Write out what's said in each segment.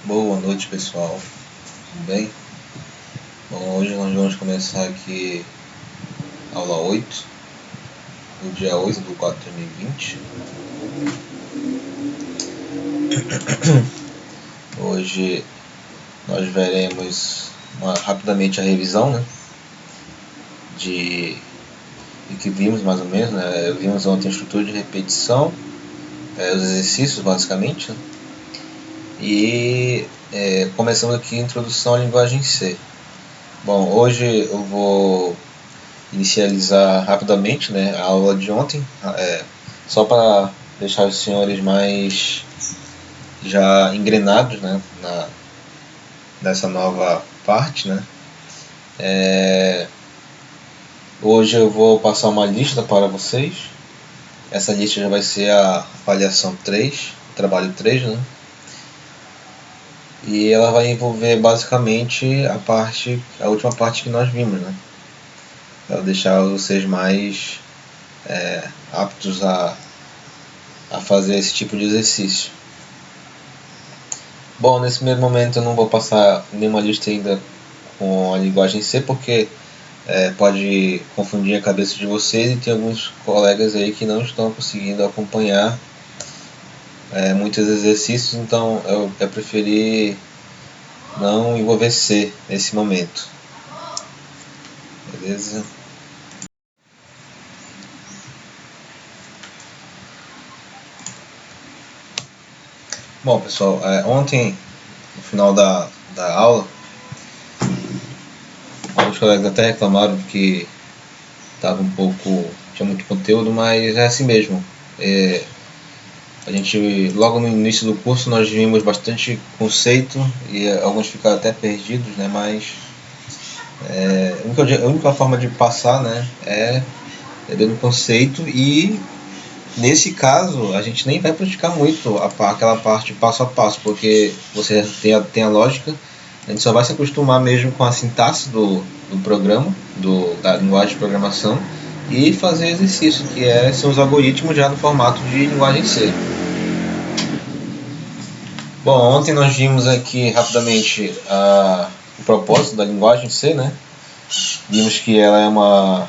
Boa noite, pessoal, tudo bem? Bom, hoje nós vamos começar aqui a aula 8 do dia 8/4/2020. Hoje nós veremos rapidamente a revisão, né, de que vimos mais ou menos, né? Vimos ontem a estrutura de repetição, os exercícios basicamente, né? E começamos aqui a introdução à linguagem C. Bom, hoje eu vou inicializar rapidamente, né, a aula de ontem, só para deixar os senhores mais já engrenados, né, nessa nova parte, né. Hoje eu vou passar uma lista para vocês. Essa lista já vai ser a avaliação 3, trabalho 3, né? E ela vai envolver basicamente a última parte que nós vimos, né? Para deixar vocês mais aptos a fazer esse tipo de exercício. Bom, nesse primeiro momento eu não vou passar nenhuma lista ainda com a linguagem C, porque pode confundir a cabeça de vocês e tem alguns colegas aí que não estão conseguindo acompanhar muitos exercícios, então eu preferi não envolver C nesse momento. Beleza? Bom, pessoal, ontem, no final da aula, alguns colegas até reclamaram que tinha muito conteúdo, mas é assim mesmo. A gente, logo no início do curso, nós vimos bastante conceito e alguns ficaram até perdidos, né? Mas a única forma de passar, né, é dando conceito, e nesse caso a gente nem vai praticar muito aquela parte passo a passo, porque você tem a lógica, a gente só vai se acostumar mesmo com a sintaxe do programa, da linguagem de programação, e fazer exercício, que são os algoritmos já no formato de linguagem C. Bom, ontem nós vimos aqui rapidamente o propósito da linguagem C, né? Vimos que ela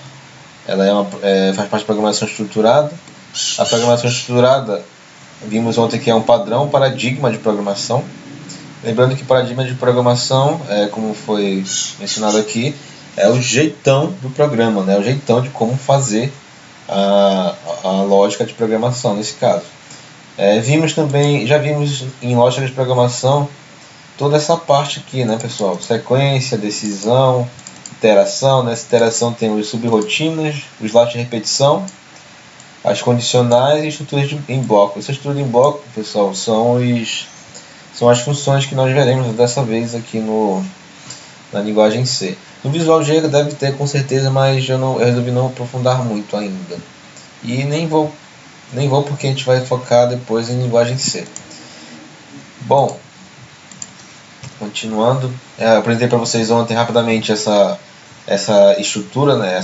faz parte de programação estruturada. A programação estruturada, vimos ontem que é um padrão, um paradigma de programação. Lembrando que paradigma de programação, como foi mencionado aqui, é o jeitão do programa, né? O jeitão de como fazer a lógica de programação nesse caso. Já vimos em lógica de programação toda essa parte aqui, né, pessoal? Sequência, decisão, iteração. Nessa iteração tem os subrotinas, os laços de repetição, as condicionais e estruturas em bloco. Essa estrutura em bloco, pessoal, são as funções que nós veremos dessa vez aqui na linguagem C. No Visual G deve ter com certeza, mas eu resolvi não aprofundar muito ainda. E nem vou porque a gente vai focar depois em linguagem C. Bom, continuando, eu apresentei para vocês ontem rapidamente essa estrutura, né?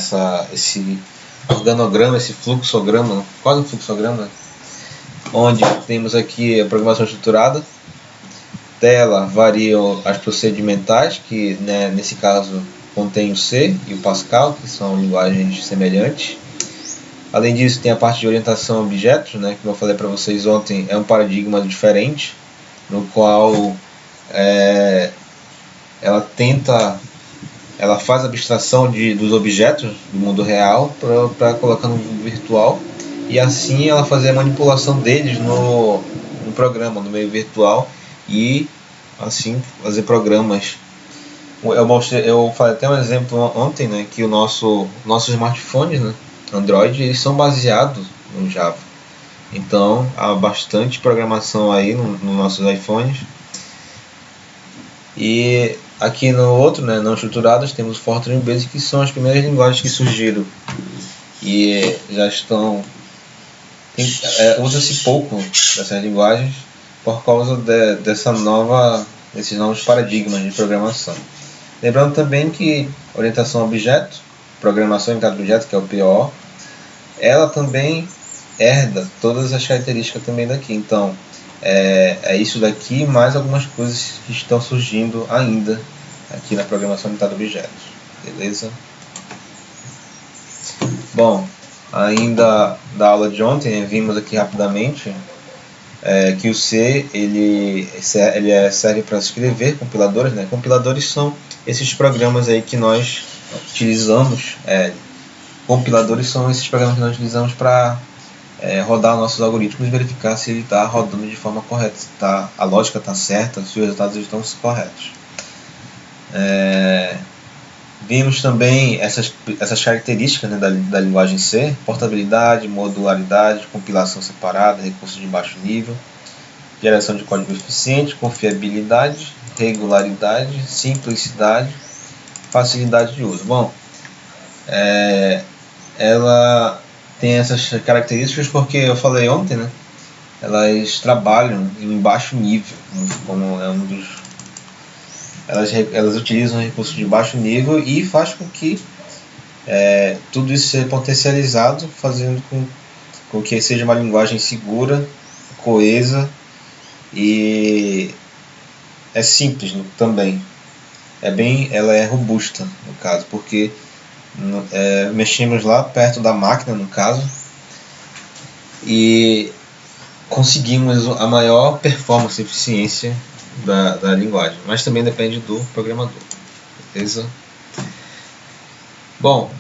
Esse organograma, esse fluxograma, quase um fluxograma, onde temos aqui a programação estruturada. Dela variam as procedimentais, que, né, nesse caso contém o C e o Pascal, que são linguagens semelhantes. Além disso, tem a parte de orientação a objetos, né, que eu falei para vocês ontem, é um paradigma diferente, no qual ela faz abstração dos objetos do mundo real para colocar no mundo virtual, e assim ela fazer a manipulação deles no programa, no meio virtual, e assim fazer programas. Eu falei até um exemplo ontem, né, que nossos smartphones, né, Android, eles são baseados no Java. Então há bastante programação aí nos nossos iPhones. E aqui no outro, né, não estruturadas, temos o Fortran e o Basic, que são as primeiras linguagens que surgiram e já estão... usa-se pouco dessas linguagens por causa desses novos paradigmas de programação. Lembrando também que orientação a objeto, programação orientada a objeto, que é o PO, ela também herda todas as características também daqui. Então, é isso daqui, mais algumas coisas que estão surgindo ainda aqui na programação orientada a objetos, beleza? Bom, ainda da aula de ontem, vimos aqui rapidamente que o C ele serve para escrever compiladores, né? Compiladores são esses programas aí que nós utilizamos, compiladores são esses programas que nós utilizamos para rodar nossos algoritmos e verificar se ele está rodando de forma correta, se a lógica está certa, se os resultados estão corretos. Vimos também essas características, né, da linguagem C: portabilidade, modularidade, compilação separada, recursos de baixo nível, geração de código eficiente, confiabilidade, regularidade, simplicidade, facilidade de uso. Bom, ela tem essas características porque eu falei ontem, né? Elas trabalham em baixo nível, como é um dos. Elas utilizam recursos de baixo nível e faz com que tudo isso seja potencializado, fazendo com que seja uma linguagem segura, coesa e é simples também. Ela é robusta no caso, porque mexemos lá perto da máquina, no caso, e conseguimos a maior performance e eficiência da linguagem, mas também depende do programador, beleza? Bom,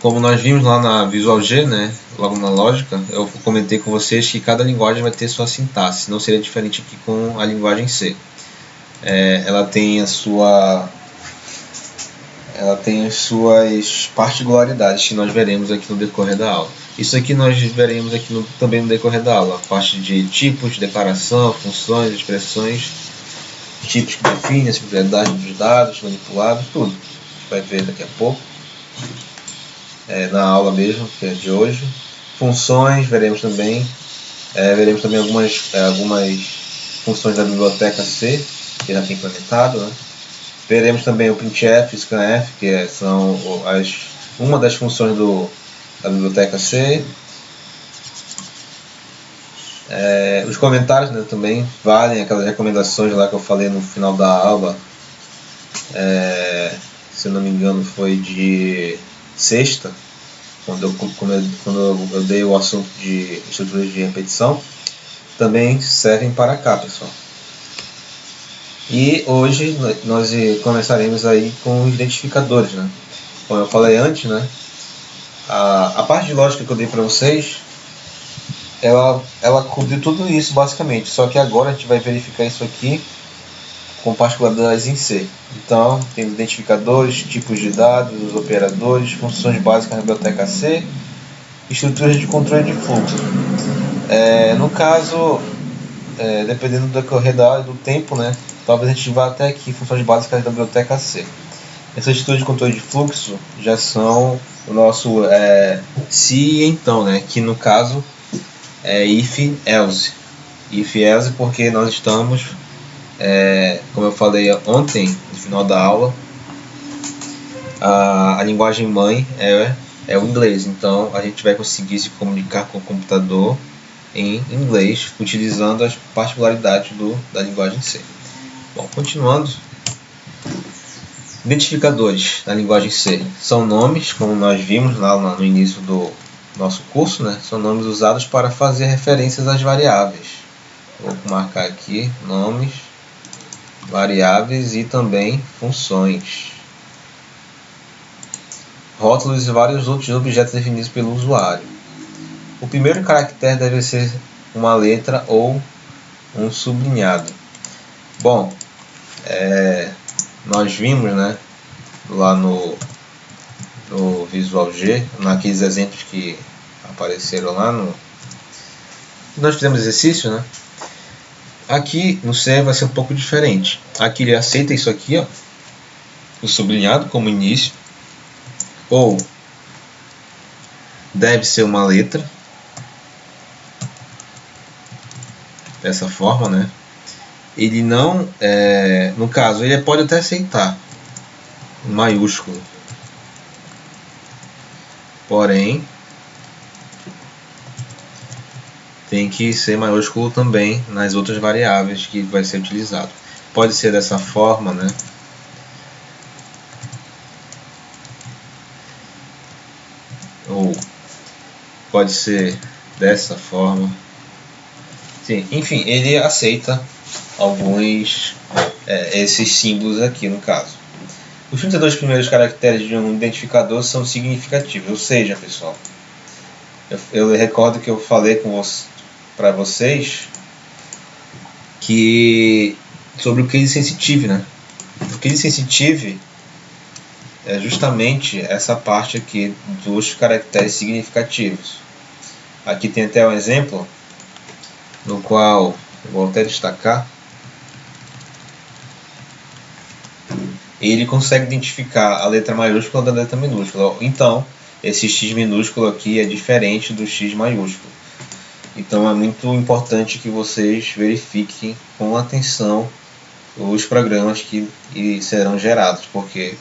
como nós vimos lá na Visual G, né, logo na lógica, eu comentei com vocês que cada linguagem vai ter sua sintaxe, não seria diferente aqui com a linguagem C. Ela tem as suas particularidades que nós veremos aqui no decorrer da aula. Isso aqui nós veremos aqui também no decorrer da aula, a parte de tipos, declaração, funções, expressões, tipos que definem as propriedades dos dados manipulados, tudo. A gente vai ver daqui a pouco, na aula mesmo, que é de hoje. Funções, veremos também algumas funções da biblioteca C, que já tem implementado, né? Veremos também o printf e scanf, que são uma das funções da biblioteca C. Os comentários, né, também valem aquelas recomendações lá que eu falei no final da aula. Se eu não me engano, foi de sexta, quando eu dei o assunto de estruturas de repetição. Também servem para cá, pessoal. E hoje nós começaremos aí com os identificadores, né? Como eu falei antes, né? A parte de lógica que eu dei para vocês, ela cobriu tudo isso basicamente. Só que agora a gente vai verificar isso aqui com particularidades em C. Então, tem os identificadores, tipos de dados, os operadores, funções básicas na biblioteca C, estruturas de controle de fluxo. No caso, dependendo do decorrer do tempo, né? Talvez a gente vá até aqui, funções básicas da biblioteca C. Essas estruturas de controle de fluxo já são o nosso se então, né? Que no caso é if else. If else porque nós estamos, como eu falei ontem, no final da aula, a linguagem mãe é o inglês. Então a gente vai conseguir se comunicar com o computador em inglês, utilizando as particularidades da linguagem C. Bom, continuando. Identificadores na linguagem C são nomes, como nós vimos lá no início do nosso curso, né? São nomes usados para fazer referências às variáveis. Vou marcar aqui nomes, variáveis e também funções. Rótulos e vários outros objetos definidos pelo usuário. O primeiro caractere deve ser uma letra ou um sublinhado. Bom, nós vimos, né, lá no Visual G, naqueles exemplos que apareceram lá nós fizemos exercício, né? Aqui no C vai ser um pouco diferente. Aqui ele aceita isso aqui, ó, o sublinhado como início, ou deve ser uma letra, dessa forma, né? Ele não, no caso, ele pode até aceitar maiúsculo, porém tem que ser maiúsculo também nas outras variáveis que vai ser utilizado. Pode ser dessa forma, né? Ou pode ser dessa forma. Sim, enfim, ele aceita alguns esses símbolos aqui no caso. Os 32 primeiros caracteres de um identificador são significativos, ou seja, pessoal, eu recordo que eu falei para vocês que sobre o case sensitive, né? O case sensitive é justamente essa parte aqui dos caracteres significativos. Aqui tem até um exemplo no qual eu vou até destacar. Ele consegue identificar a letra maiúscula da letra minúscula. Então, esse X minúsculo aqui é diferente do X maiúsculo. Então, é muito importante que vocês verifiquem com atenção os programas que serão gerados, porque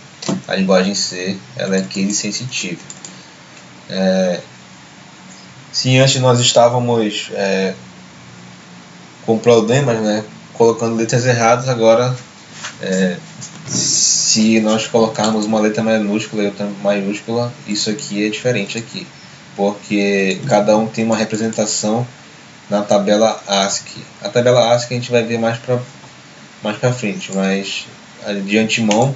a linguagem C ela é case sensitive. Se antes nós estávamos com problemas, né, colocando letras erradas, agora se nós colocarmos uma letra minúscula e outra maiúscula, isso aqui é diferente aqui, porque cada um tem uma representação na tabela ASCII. A tabela ASCII a gente vai ver mais para frente, mas de antemão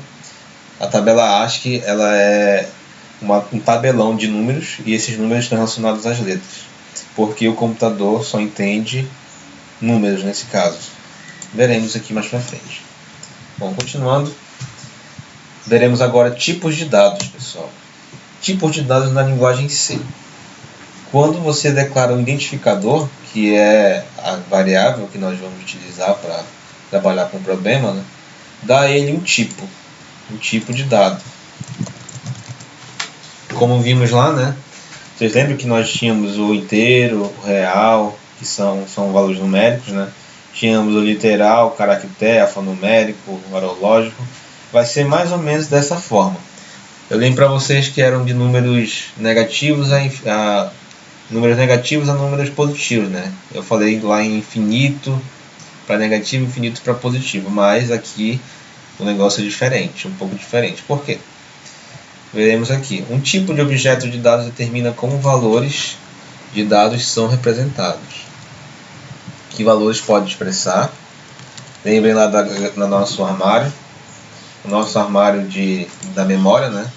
a tabela ASCII ela é um tabelão de números e esses números estão relacionados às letras, porque o computador só entende números nesse caso. Veremos aqui mais para frente. Bom, continuando, veremos agora tipos de dados, pessoal. Tipos de dados na linguagem C. Quando você declara um identificador, que é a variável que nós vamos utilizar para trabalhar com o problema, né, dá a ele um tipo de dado. Como vimos lá, né, vocês lembram que nós tínhamos o inteiro, o real, que são valores numéricos, né? Tínhamos o literal, o caractere, alfanumérico, o arológico. Vai ser mais ou menos dessa forma. Eu lembro para vocês que eram de números negativos a números positivos, né? Eu falei lá em infinito para negativo, infinito para positivo, mas aqui o negócio é diferente, um pouco diferente. Por quê? Veremos aqui. Um tipo de objeto de dados determina como valores de dados são representados. Que valores pode expressar? Lembrem lá do nosso armário. O nosso armário da memória, né?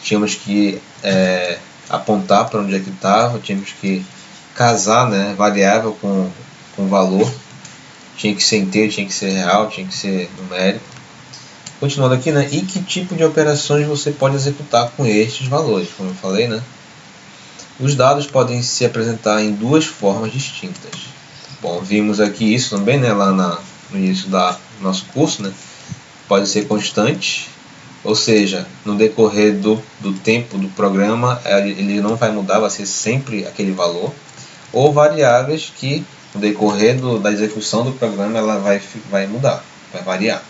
Tínhamos que apontar para onde é que estava, tínhamos que casar, né, variável com valor. Tinha que ser inteiro, tinha que ser real, tinha que ser numérico. Continuando aqui, né? E que tipo de operações você pode executar com estes valores, como eu falei, né? Os dados podem se apresentar em duas formas distintas. Bom, vimos aqui isso também, né? Lá no início do nosso curso, né? Pode ser constante, ou seja, no decorrer do tempo do programa, ele não vai mudar, vai ser sempre aquele valor. Ou variáveis que, no decorrer da execução do programa, ela vai mudar, vai variar.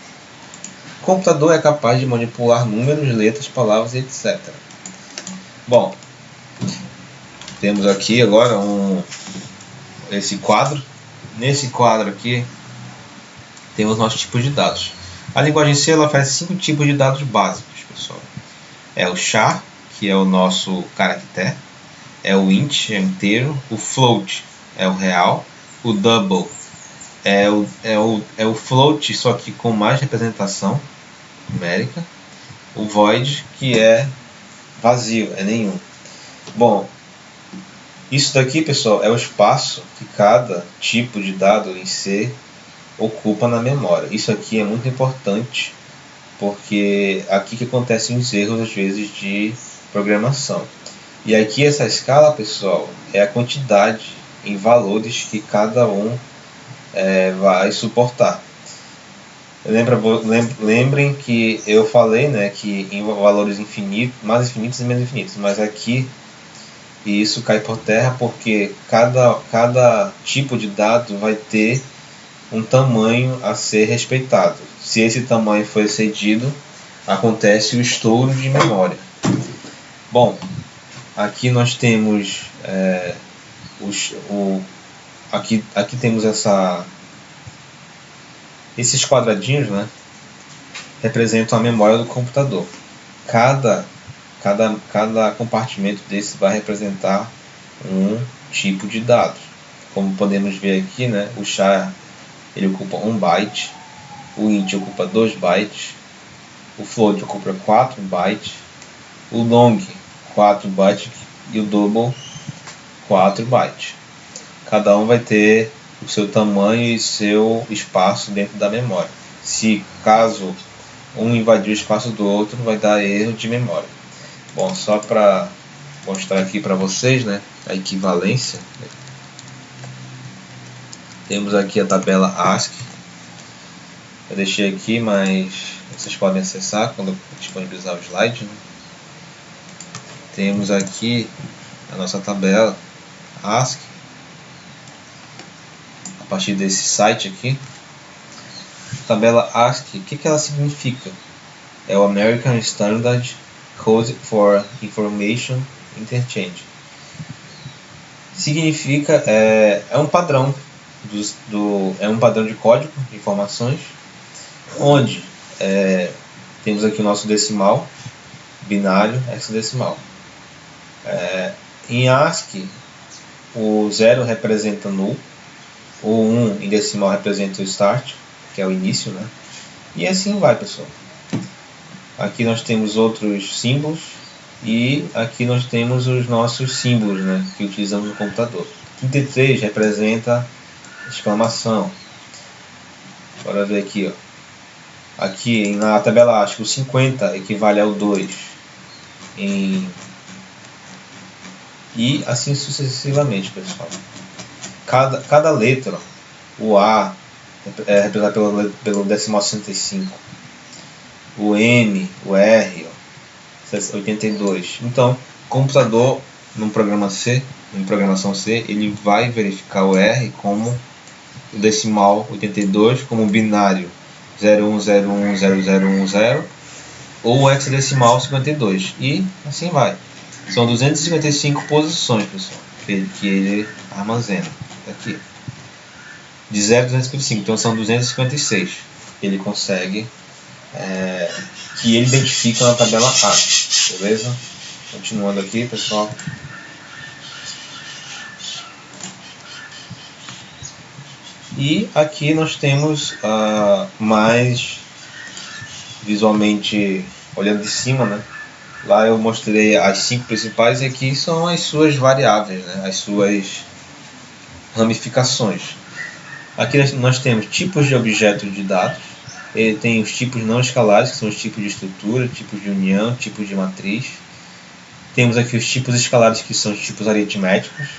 O computador é capaz de manipular números, letras, palavras, etc. Bom, temos aqui agora esse quadro. Nesse quadro aqui temos nossos tipos de dados. A linguagem C ela oferece 5 tipos de dados básicos, pessoal. É o char, que é o nosso caractere. É o int, é o inteiro. O float é o real. O double é o float, só que com mais representação numérica. O void, que é vazio, é nenhum. Bom, isso daqui, pessoal, é o espaço que cada tipo de dado em C ocupa na memória. Isso aqui é muito importante, porque aqui que acontecem os erros, às vezes, de programação. E aqui essa escala, pessoal, é a quantidade em valores que cada um vai suportar. Lembrem que eu falei, né, que em valores infinitos, mais infinitos e menos infinitos, mas aqui isso cai por terra porque cada tipo de dado vai ter um tamanho a ser respeitado. Se esse tamanho for excedido, acontece o estouro de memória. Bom, aqui nós temos aqui temos esses quadradinhos, né, representam a memória do computador. Cada compartimento desse vai representar um tipo de dados. Como podemos ver aqui, né, o char ele ocupa 1 byte, o int ocupa 2 bytes, o float ocupa 4 bytes, o long 4 bytes e o double 4 bytes. Cada um vai ter o seu tamanho e seu espaço dentro da memória. Se caso um invadir o espaço do outro, vai dar erro de memória. Bom, só para mostrar aqui para vocês, né, a equivalência. Temos aqui a tabela ASCII. Eu deixei aqui, mas vocês podem acessar quando eu disponibilizar o slide, né? Temos aqui a nossa tabela ASCII a partir desse site aqui. Tabela ASCII, o que ela significa? É o American Standard Code for Information Interchange. Significa é um padrão é um padrão de código de informações, onde temos aqui o nosso decimal binário hexadecimal. Em ASCII, o 0 representa null, o 1 em decimal representa o start, que é o início, né? E assim vai, pessoal. Aqui nós temos outros símbolos e aqui nós temos os nossos símbolos, né, que utilizamos no computador. 33 representa exclamação. Bora ver aqui, ó. Aqui na tabela ASCII, o 50 equivale ao 2 e assim sucessivamente, pessoal. Cada letra, o A é representado pelo decimal 65, o M, o R, 82. Então, o computador no programa C, em programação C, ele vai verificar o R como o decimal 82, como o binário 01010010 ou o hexadecimal 52 e assim vai. São 255 posições, pessoal, que ele armazena. Aqui, de 0 a 255, então são 256 que ele consegue, que ele identifica na tabela ASCII, beleza? Continuando aqui, pessoal. E aqui nós temos mais visualmente, olhando de cima, né? Lá eu mostrei as 5 principais e aqui são as suas variáveis, né? As suas ramificações. Aqui nós temos tipos de objetos de dados. Ele tem os tipos não escalares, que são os tipos de estrutura, tipos de união, tipos de matriz. Temos aqui os tipos escalares, que são os tipos aritméticos,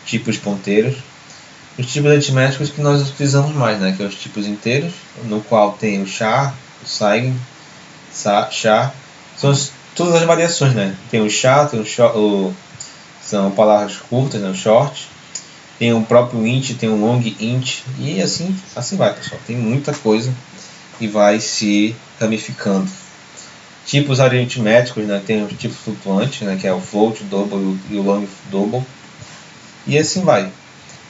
tipos ponteiros. Os tipos aritméticos que nós utilizamos mais, né, que é os tipos inteiros, no qual tem o char, o sigen, char, são todas as variações, né? Tem o char, tem são palavras curtas, né, o short, tem o próprio int, tem o long int e assim vai, pessoal. Tem muita coisa e vai se ramificando. Tipos aritméticos, né, tem o tipo flutuante, né, que é o float, o double e o long double, e assim vai.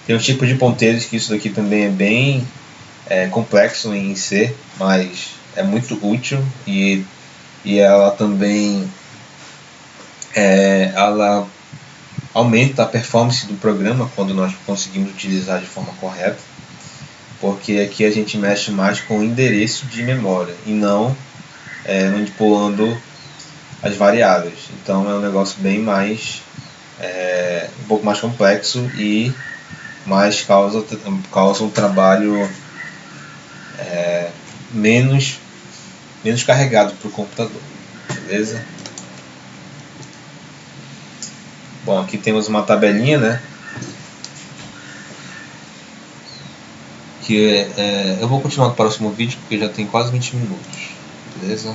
Tem os tipos de ponteiros, que isso daqui também é bem complexo em C, mas é muito útil e ela também ela aumenta a performance do programa quando nós conseguimos utilizar de forma correta, porque aqui a gente mexe mais com o endereço de memória e não manipulando as variáveis. Então é um negócio bem mais um pouco mais complexo e mais causa um trabalho menos carregado para o computador, beleza? Bom, aqui temos uma tabelinha, né? Que eu vou continuar no próximo vídeo porque já tem quase 20 minutos, beleza?